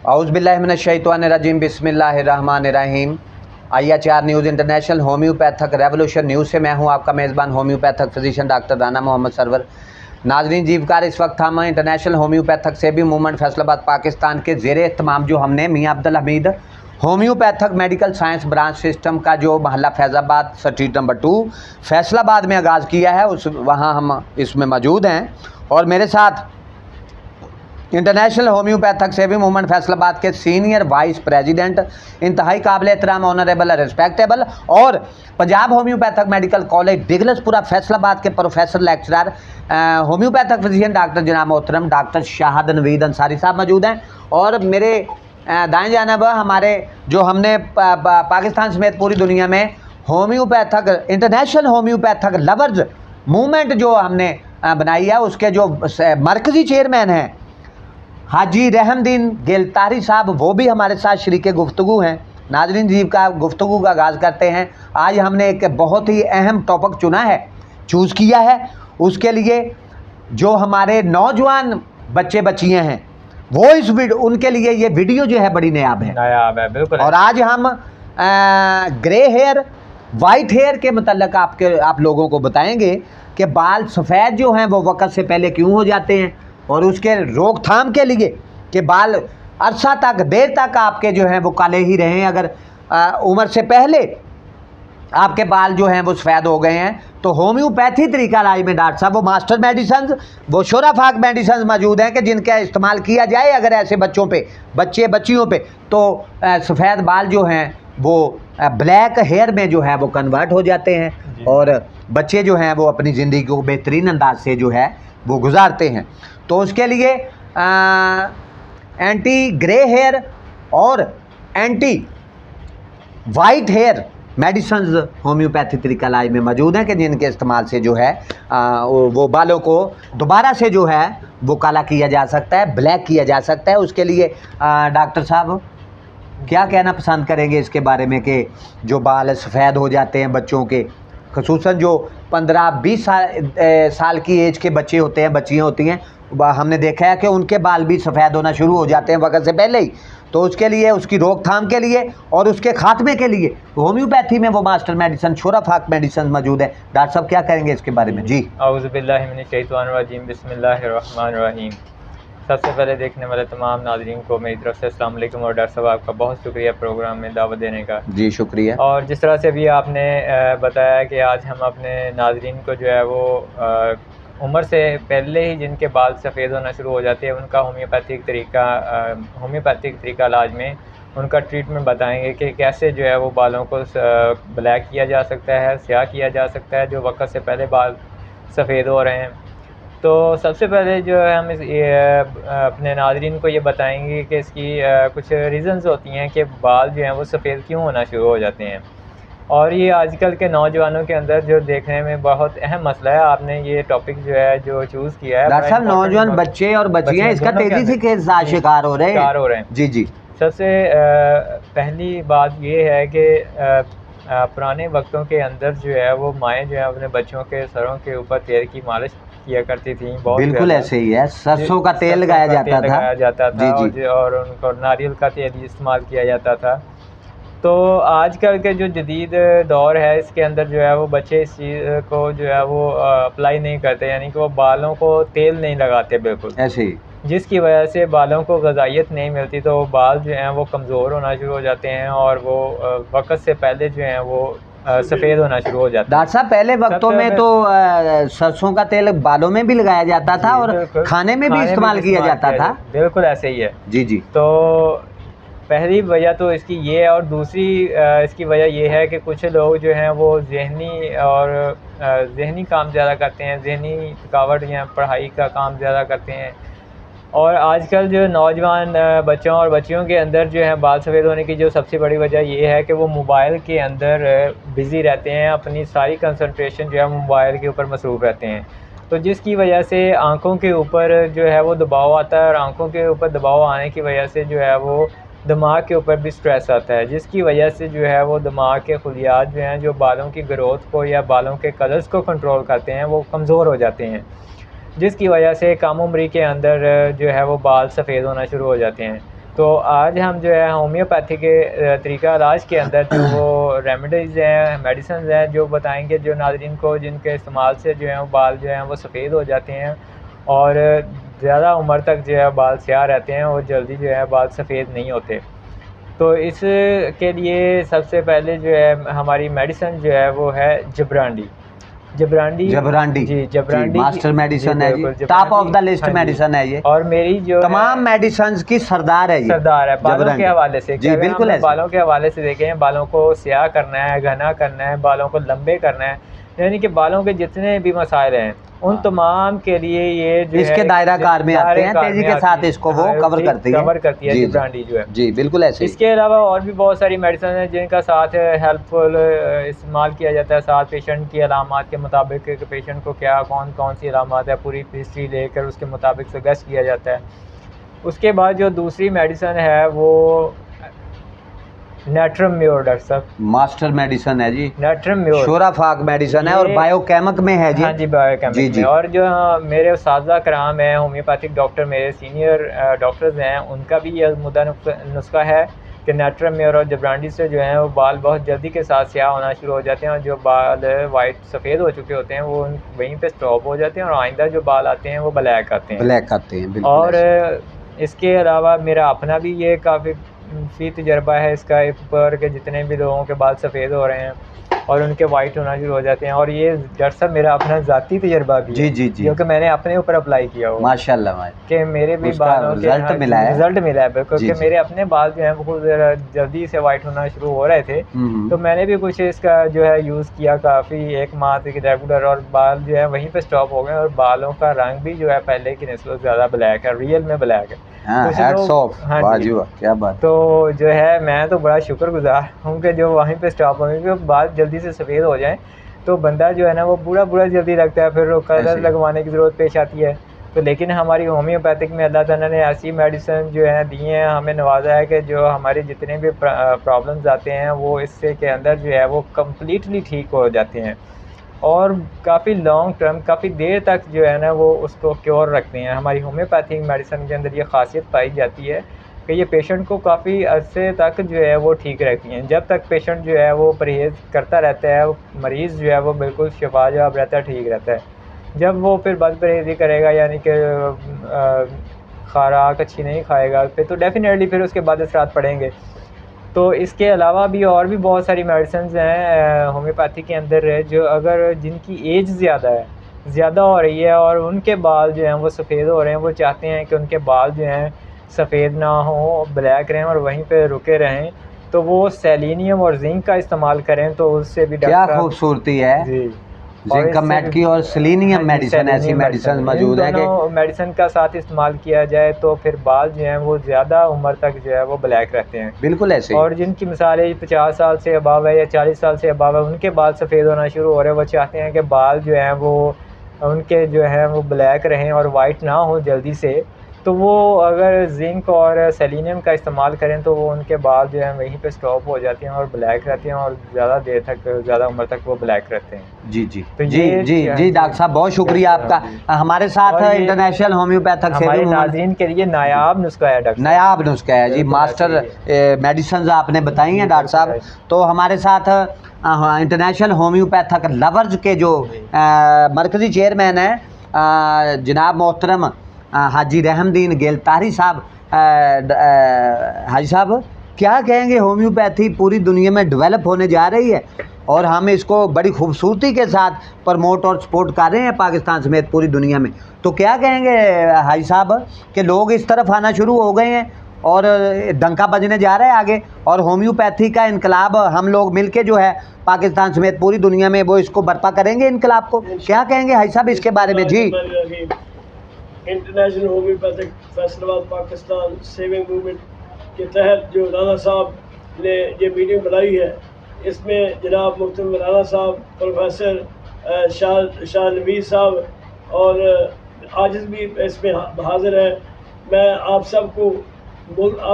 औज़ुबिल्लाहिमिनश्शैतानिर्रजीम बिस्मिल्लाहिर्रहमानिर्रहीम। IHR news international homeopathic revolution news से मैं हूं आपका मेज़बान homeopathic physician doctor Rana Mohammad Sarwar. नाज़रीन जीवकार, इस वक्त हम इंटरनेशनल होम्योपैथक सेबी मूवमेंट फैसलाबाद पाकिस्तान के ज़ेर एहतमाम जो हमने Mian Abdul Hamid homeopathic medical science branch system का जो महल्ला फैज़ाबाद स्ट्रीट नंबर 2 फैसलाबाद में आगाज़ किया है, उस वहाँ हम इसमें मौजूद हैं। और मेरे साथ इंटरनेशनल होम्योपैथक सेवी मूवमेंट फैसलाबाद के सीनियर वाइस प्रेसिडेंट, इंतहाई काबिल एहतराम, ऑनरेबल, रिस्पेक्टेबल और पंजाब होम्योपैथक मेडिकल कॉलेज दिगलसपुरा फैसलाबाद के प्रोफेसर लेक्चरर होम्योपैथक फिजिशियन डॉक्टर जनाब मोहतरम डॉक्टर शाहद नवीद अंसारी साहब मौजूद हैं। और मेरे दाएं जानब हमारे जो हमने पाकिस्तान समेत पूरी दुनिया में होम्योपैथक इंटरनेशनल होम्योपैथक लवर्स मूवमेंट जो हमने बनाई है, उसके जो मरकज़ी चेयरमैन हैं हाजी रहमदीन गिलतारी साहब, वो भी हमारे साथ शरीक गुफ्तगू हैं। नाज़रीन जीव का गुफ्तगू का आगाज़ करते हैं। आज हमने एक बहुत ही अहम टॉपिक चूज़ किया है। उसके लिए जो हमारे नौजवान बच्चे बच्चियाँ हैं वो उनके लिए ये वीडियो जो है बड़ी नायाब है बिल्कुल। और आज हम ग्रे हेयर वाइट हेयर के मतलब आप लोगों को बताएंगे कि बाल सफ़ेद जो हैं वो वक्त से पहले क्यों हो जाते हैं, और उसके रोकथाम के लिए कि बाल अरसा तक देर तक आपके जो हैं वो काले ही रहें। अगर उम्र से पहले आपके बाल जो हैं वो सफ़ेद हो गए हैं तो होम्योपैथी तरीका इलाज में डॉक्टर साहब वो मास्टर मेडिसन, वो शोराफाक मेडिसन मौजूद हैं कि जिनका इस्तेमाल किया जाए अगर ऐसे बच्चों पे, बच्चियों पे, तो सफ़ेद बाल जो हैं वो ब्लैक हेयर में जो है वो कन्वर्ट हो जाते हैं और बच्चे जो हैं वो अपनी ज़िंदगी को बेहतरीन अंदाज से जो है वो गुजारते हैं। तो उसके लिए एंटी ग्रे हेयर और anti white hair medicines homeopathy तरीका इलाज में मौजूद हैं कि जिनके इस्तेमाल से जो है वो बालों को दोबारा से जो है वो काला किया जा सकता है, ब्लैक किया जा सकता है। उसके लिए डॉक्टर साहब क्या कहना पसंद करेंगे इसके बारे में कि जो बाल सफ़ेद हो जाते हैं बच्चों के, ख़ुसूसन जो 15-20 साल की एज के बच्चे होते हैं, बच्चियाँ होती हैं, हमने देखा है कि उनके बाल भी सफ़ेद होना शुरू हो जाते हैं वक्त से पहले ही। तो उसके लिए, उसकी रोकथाम के लिए और उसके खात्मे के लिए होम्योपैथी में वो मास्टर मेडिसन शोराफाक मेडिसन मौजूद है। डॉक्टर साहब क्या करेंगे इसके बारे में? जी औज़ुबिल्लाहिमिनश्शैतानिर्रजीम बिस्मिल्लाहिर्रहमानिर्रहीम। सबसे पहले देखने वाले तमाम नाज़रीन को मेरी तरफ से अस्सलाम वालेकुम और डॉक्टर साहब आपका बहुत शुक्रिया प्रोग्राम में दावत देने का। जी शुक्रिया। और जिस तरह से भी आपने बताया कि आज हम अपने नाज़रीन को जो है वो उम्र से पहले ही जिनके बाल सफ़ेद होना शुरू हो जाते हैं उनका होम्योपैथिक तरीका इलाज में उनका ट्रीटमेंट बताएंगे कि कैसे जो है वो बालों को ब्लैक किया जा सकता है, स्याह किया जा सकता है जो वक्त से पहले बाल सफ़ेद हो रहे हैं। तो सबसे पहले जो है हम अपने नाज़रीन को ये बताएंगे कि इसकी कुछ रीज़न्स होती हैं कि बाल जो हैं वो सफ़ेद क्यों होना शुरू हो जाते हैं, और ये आजकल के नौजवानों के अंदर जो देखने में बहुत अहम मसला है। आपने ये टॉपिक जो है जो चूज़ किया है, डॉक्टर साहब नौजवान बच्चे और बच्चियाँ इसका तेज़ी से के साथ शिकार हो रहे हैं। जी जी। सबसे पहली बात ये है कि पुराने वक्तों के अंदर जो है वो माएँ जो है अपने बच्चों के सरों के ऊपर तेल की मालिश किया करती थी। बिल्कुल ऐसे ही है, सरसों का तेल लगाया जाता था जी। और उनको नारियल का तेल इस्तेमाल किया जाता था। तो आजकल के जो जदीद दौर है इसके अंदर जो है वो बच्चे इस चीज़ को जो है वो अप्लाई नहीं करते, यानी कि वो बालों को तेल नहीं लगाते बिल्कुल ऐसे ही, जिसकी वजह से बालों को ग़िज़ाइयत नहीं मिलती, तो बाल जो हैं वो कमज़ोर होना शुरू हो जाते हैं और वो वक्त से पहले जो हैं वो सफ़ेद होना शुरू हो जाता है। डॉक्टर साहब पहले वक्तों में तो सरसों का तेल बालों में भी लगाया जाता था और खाने में भी इस्तेमाल किया जाता था। बिल्कुल ऐसे ही है जी जी। तो पहली वजह तो इसकी ये है, और दूसरी इसकी वजह ये है कि कुछ लोग जो हैं वो जहनी काम ज़्यादा करते हैं, जहनी थकावट या पढ़ाई का काम ज़्यादा करते हैं। और आजकल जो नौजवान बच्चों और बच्चियों के अंदर जो है बाल सफ़ेद होने की जो सबसे बड़ी वजह ये है कि वो मोबाइल के अंदर बिज़ी रहते हैं, अपनी सारी कंसंट्रेशन जो है मोबाइल के ऊपर मसरूफ़ रहते हैं, तो जिसकी वजह से आँखों के ऊपर जो है वो दबाव आता है और आँखों के ऊपर दबाव आने की वजह से जो है वो दिमाग के ऊपर भी स्ट्रेस आता है, जिसकी वजह से जो है वो दिमाग के खुलियात जो हैं जो बालों की ग्रोथ को या बालों के कलर्स को कंट्रोल करते हैं वो कमज़ोर हो जाते हैं, जिसकी वजह से कम उम्री के अंदर जो है वो बाल सफ़ेद होना शुरू हो जाते हैं। तो आज हम जो है होम्योपैथी के तरीका इलाज के अंदर जो वो रेमेडीज़ हैं, मेडिसिन हैं, जो बताएंगे जो नाज़रीन को, जिनके इस्तेमाल से जो है वो बाल जो हैं वो सफ़ेद हो जाते हैं और ज़्यादा उम्र तक जो है बाल स्याह रहते हैं और जल्दी जो है बाल सफ़ेद नहीं होते। तो इसके लिए सबसे पहले जो है हमारी मेडिसिन जो है वो है जबरांडी। जबरांडी जी, जबरांडी मास्टर मेडिसिन है जी, बिल्कुल, टॉप ऑफ द जबरांडी, लिस्ट हाँ जी। मेडिसिन है ये, और मेरी जो तमाम मेडिसिन की सरदार है ये, सरदार है बालों जबरांडी। के हवाले से। जी अगर बिल्कुल हम ऐसे। बालों के हवाले से देखें, बालों को स्याह करना है, घना करना है, बालों को लंबे करना है, यानी कि बालों के जितने भी मसाइल हैं उन तमाम के लिए ये जो इसके है दायरा कार में आते हैं, तेजी के साथ इसको वो कवर करती है जबरांडी जो है। जी बिल्कुल ऐसे। इसके अलावा और भी बहुत सारी मेडिसिन हैं जिनका साथ हेल्पफुल इस्तेमाल किया जाता है, साथ पेशेंट की अलामात के मुताबिक कि पेशेंट को क्या कौन कौन सी अलामात है पूरी हिस्ट्री लेकर उसके मुताबिक सजेस्ट किया जाता है। उसके बाद जो दूसरी मेडिसिन है वो नेट्रम म्योर, डॉक्टर साहब मास्टर मेडिसिन है जी, नेट्रम म्योर शोराफाक मेडिसिन है और बायोकेमिक में है जी। हाँ जी, बायोकेमिक में। और जो मेरे उस्ताद कराम हैं होम्योपैथिक डॉक्टर, मेरे सीनियर डॉक्टर्स हैं, उनका भी यह मुद्दा नुस्खा है कि नेट्रम म्योर और जबरांडी से जो है वो बाल बहुत जल्दी के साथ स्याह होना शुरू हो जाते हैं और जो बाल वाइट सफ़ेद हो चुके होते हैं वो वहीं पे स्टॉप हो जाते हैं और आइंदा जो बाल आते हैं वो ब्लैक आते हैं, ब्लैक आते हैं बिल्कुल। और इसके अलावा मेरा अपना भी ये काफ़ी फ़ी तजर्बा है इसका ऊपर के जितने भी लोगों के बाल सफ़ेद हो रहे हैं और उनके वाइट होना शुरू हो जाते हैं, और ये डॉक्टर साहब मेरा अपना ज़ाती तजर्बा भी जी जी जी, क्योंकि मैंने अपने ऊपर अप्लाई किया हुआ माशाल्लाह कि मेरे भी बालों के रिजल्ट मिला है, रिजल्ट मिला है बिल्कुल, कि मेरे अपने बाल जो हैं वो जल्दी से वाइट होना शुरू हो रहे थे। तो मैंने भी कुछ इसका जो है यूज़ किया काफ़ी, 1 माह तक रेगुलर, और बाल जो है वहीं पे स्टॉप हो गए और बालों का रंग भी जो है पहले की निस्बत ज़्यादा ब्लैक है, रियल में ब्लैक है। क्या बात। तो जो है मैं तो बड़ा शुक्रगुजार हूँ कि जो वहीं पे स्टॉप हो गए, बाल जल्दी से सफ़ेद हो जाएं तो बंदा जो है ना वो बुरा जल्दी लगता है, फिर कलर लगवाने की ज़रूरत पेश आती है। तो लेकिन हमारी होम्योपैथिक में अल्लाह ताला ने ऐसी मेडिसिन जो है दी हैं, हमें नवाजा है कि जो हमारे जितने भी प्रॉब्लम्स आते हैं वो इससे के अंदर जो है वो कम्प्लीटली ठीक हो जाते हैं और काफ़ी लॉन्ग टर्म, काफ़ी देर तक जो है ना वो उसको क्योर रखते हैं। हमारी होम्योपैथिक मेडिसिन के अंदर ये खासियत पाई जाती है कि ये पेशेंट को काफ़ी अरसे तक जो है वो ठीक रखती हैं। जब तक पेशेंट जो है वो परहेज़ करता रहता है, मरीज़ जो है वो बिल्कुल शिफायाब रहता है, ठीक रहता है। जब वो फिर बद परहेज़ी करेगा, यानी कि खुराक अच्छी नहीं खाएगा, फिर तो डेफिनेटली फिर उसके बाद असरात पड़ेंगे। तो इसके अलावा भी और भी बहुत सारी मेडिसिन हैं होम्योपैथी के अंदर जो अगर जिनकी एज ज़्यादा हो रही है और उनके बाल जो हैं वो सफ़ेद हो रहे हैं, वो चाहते हैं कि उनके बाल जो हैं सफ़ेद ना हो, ब्लैक रहें और वहीं पे रुके रहें, तो वो सेलेनियम और जिंक का इस्तेमाल करें तो उससे भी क्या खूबसूरती है जी। जिंक मेड की और सेलेनियम मेडिसिन, ऐसी मेडिसिन मौजूद है कि मेडिसिन का साथ इस्तेमाल किया जाए तो फिर बाल जो हैं वो ज़्यादा उम्र तक जो है वो ब्लैक रहते हैं, बिल्कुल ऐसे। और जिनकी मिसालें 50 साल से अबाव है या 40 साल से अबाव है, उनके बाल सफ़ेद होना शुरू हो रहे हैं, वो चाहते हैं कि बाल जो हैं वो उनके जो है वो ब्लैक रहें और वाइट ना हो जल्दी से, तो वो अगर जिंक और सेलेनियम का इस्तेमाल करें तो वो उनके बाल जो हैं वहीं पे स्टॉप हो जाते हैं और ब्लैक रहते हैं और ज़्यादा देर तक, ज़्यादा उम्र तक वो ब्लैक रहते हैं। जी जी तो जी जी जी डॉक्टर साहब बहुत शुक्रिया आपका। हमारे साथ इंटरनेशनल होम्योपैथिक से भी नाज़रीन के लिए नायाब नुस्खा है डॉक्टर, नायाब नुस्खा है जी, मास्टर मेडिसिन आपने बताई हैं डॉक्टर साहब। तो हमारे साथ इंटरनेशनल होम्योपैथिक लवर्स के जो मरकज़ी चेयरमैन हैं जनाब मोहतरम हाजी रहमदीन गिलतारी साहब। हाजी साहब क्या कहेंगे, होम्योपैथी पूरी दुनिया में डेवलप होने जा रही है और हम इसको बड़ी खूबसूरती के साथ प्रमोट और सपोर्ट कर रहे हैं पाकिस्तान समेत पूरी दुनिया में, तो क्या कहेंगे हाजी साहब कि लोग इस तरफ आना शुरू हो गए हैं और डंका बजने जा रहा है आगे, और होम्योपैथी का इनकलाब हम लोग मिलके जो है पाकिस्तान समेत पूरी दुनिया में वो इसको बर्पा करेंगे इनकलाब को, क्या कहेंगे हाजी साहब इसके बारे में? जी, international homeopathic Faisalabad Pakistan saving movement के तहत जो राना साहब ने ये मीटिंग बनाई है, इसमें जनाब मुफ्ती राना साहब, प्रोफेसर शाह नबी साहब और आजिज़ भी इसमें हाज़िर है। मैं आप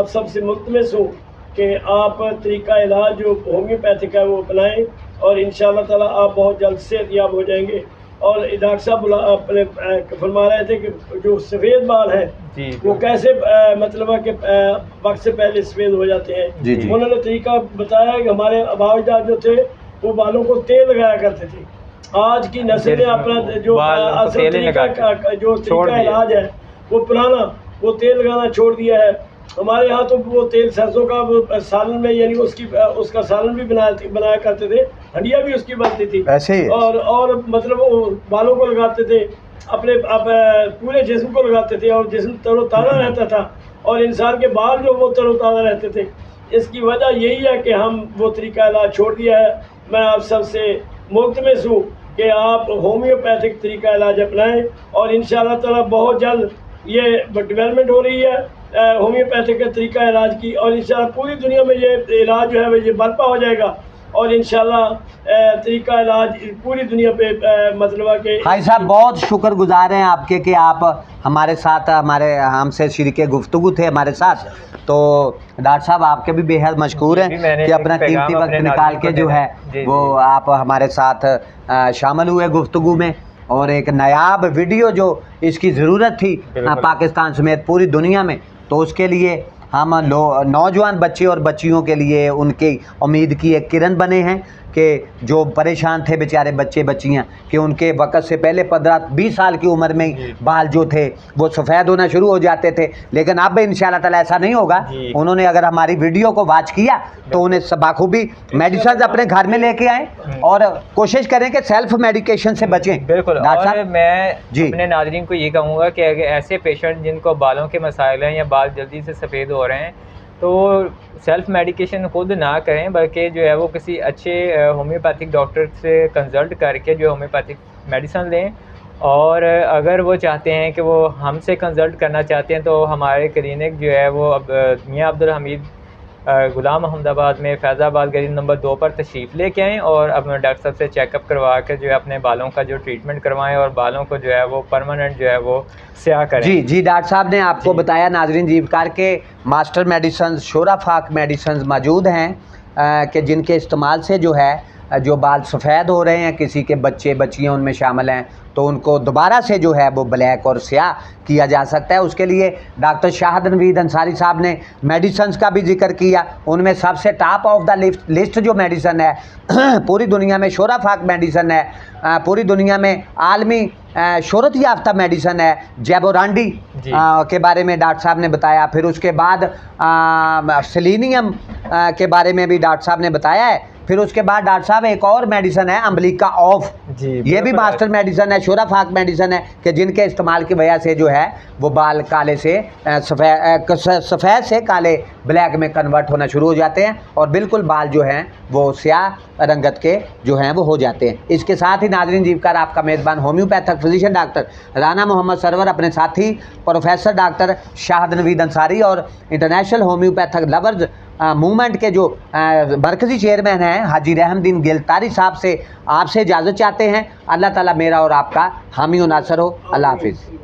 सब से मुल्तमस हूँ कि आप तरीका इलाज जो होम्योपैथिक है वो अपनाएं और इंशाअल्लाह ताला आप बहुत जल्द सेहतयाब हो जाएंगे। और डॉक्टर साहब अपने फरमा रहे थे कि जो सफ़ेद बाल है जी वो कैसे मतलब है कि वक्त से पहले सफ़ेद हो जाते हैं। जी, जी। उन्होंने तरीका बताया कि हमारे आबाजदाद जो थे वो बालों को तेल लगाया करते थे। आज की नस्ल ने अपना जो असल तरीका जो तरीका इलाज है वो पुराना, वो तेल लगाना छोड़ दिया है। हमारे यहाँ तो वो तेल सरसों का वो सालन में, यानी उसका सालन भी बनाया करते थे, हंडिया भी उसकी बनती थी ऐसे ही और मतलब वो बालों को लगाते थे, अपने पूरे जिस्म को लगाते थे और जिस्म तरोताज़ा रहता था और इंसान के बाल जो वो तरोताज़ा रहते थे। इसकी वजह यही है कि हम वो तरीका इलाज छोड़ दिया है। मैं आप सबसे मुल्तमस हूँ कि आप होम्योपैथिक तरीका इलाज अपनाएं और इंशाअल्लाह ताला बहुत जल्द ये डेवलपमेंट हो रही है होम्योपैथिक का तरीका इलाज की, और इंशाअल्लाह पूरी दुनिया में ये इलाज जो है ये बर्पा हो जाएगा और इंशाअल्लाह तरीका इलाज पूरी दुनिया पे मतलब है कि भाई साहब बहुत शुक्रगुजार हैं आपके कि आप हमारे साथ हमसे शरीके गुफ्तगू थे हमारे साथ। तो डॉक्टर साहब आपके भी बेहद मशकूर हैं कि अपना कीमती वक्त निकाल के जो है वो आप हमारे साथ शामिल हुए गुफ्तगू में, और एक नायाब वीडियो जो इसकी ज़रूरत थी पाकिस्तान समेत पूरी दुनिया में, तो उसके लिए हम नौजवान बच्चे और बच्चियों के लिए उनकी उम्मीद की एक किरण बने हैं कि जो परेशान थे बेचारे बच्चे बच्चियां कि उनके वक्त से पहले 15-20 साल की उम्र में ही बाल जो थे वो सफ़ेद होना शुरू हो जाते थे, लेकिन अब इंशाअल्लाह ताला ऐसा नहीं होगा। उन्होंने अगर हमारी वीडियो को वॉच किया तो उन्हें बाखूबी मेडिसिन अपने घर में लेके आए और कोशिश करें कि सेल्फ मेडिकेशन से बचें। बिल्कुल। और मैं जी अपने नाज़रीन को ये कहूँगा कि अगर ऐसे पेशेंट जिनको बालों के मसाइल हैं या बाल जल्दी से सफ़ेद हो रहे हैं तो सेल्फ मेडिकेशन खुद ना करें, बल्कि जो है वो किसी अच्छे होम्योपैथिक डॉक्टर से कंसल्ट करके जो होम्योपैथिक मेडिसिन लें। और अगर वो चाहते हैं कि वो हमसे कंसल्ट करना चाहते हैं तो हमारे क्लिनिक जो है वो अब मियाँ अब्दुल हमीद गुलाम अहमदाबाद में फैज़ाबाद गली नंबर 2 पर तशरीफ़ लेके आएँ और अपने डॉक्टर साहब से चेकअप करवा के जो है अपने बालों का जो ट्रीटमेंट करवाएं और बालों को जो है वो परमानेंट जो है वो स्याह करें। जी जी डॉक्टर साहब ने आपको बताया नाजरीन जीवकार के मास्टर मेडिसन शोराफाक मेडिसन मौजूद हैं कि जिनके इस्तेमाल से जो है जो बाल सफ़ेद हो रहे हैं, किसी के बच्चे बच्चियाँ उनमें शामिल हैं, तो उनको दोबारा से जो है वो ब्लैक और स्याह किया जा सकता है। उसके लिए डॉक्टर शाहिद नवीद अंसारी साहब ने मेडिसिन का भी जिक्र किया। उनमें सबसे टॉप ऑफ द लिस्ट जो मेडिसिन है पूरी दुनिया में शोराफाक मेडिसिन है, पूरी दुनिया में आलमी शोहरत याफ्ता मेडिसिन है जैबोरांडी के बारे में डॉक्टर साहब ने बताया। फिर उसके बाद सेलेनियम के बारे में भी डॉक्टर साहब ने बताया है। फिर उसके बाद डॉक्टर साहब एक और मेडिसिन है अम्बिलिका ऑफ, ये भी मास्टर मेडिसिन है, शोराफाक मेडिसिन है कि जिनके इस्तेमाल की वजह से जो है वो बाल काले से सफ़ेद से काले ब्लैक में कन्वर्ट होना शुरू हो जाते हैं और बिल्कुल बाल जो हैं वो स्याह रंगत के जो हैं वो हो जाते हैं। इसके साथ ही नाज़रीन जीवकार आपका मेज़बान homeopathic physician doctor Rana Mohammad Sarwar अपने साथी प्रोफेसर डॉक्टर शाहिद नवीद अंसारी और इंटरनेशनल होम्योपैथिक लवर्स मूवमेंट के जो मरकज़ी चेयरमैन हैं हाजी रहमदीन गिलतारी साहब से आपसे इजाज़त चाहते हैं। अल्लाह ताला मेरा और आपका हामी और नासर हो। अल्लाह हाफिज़।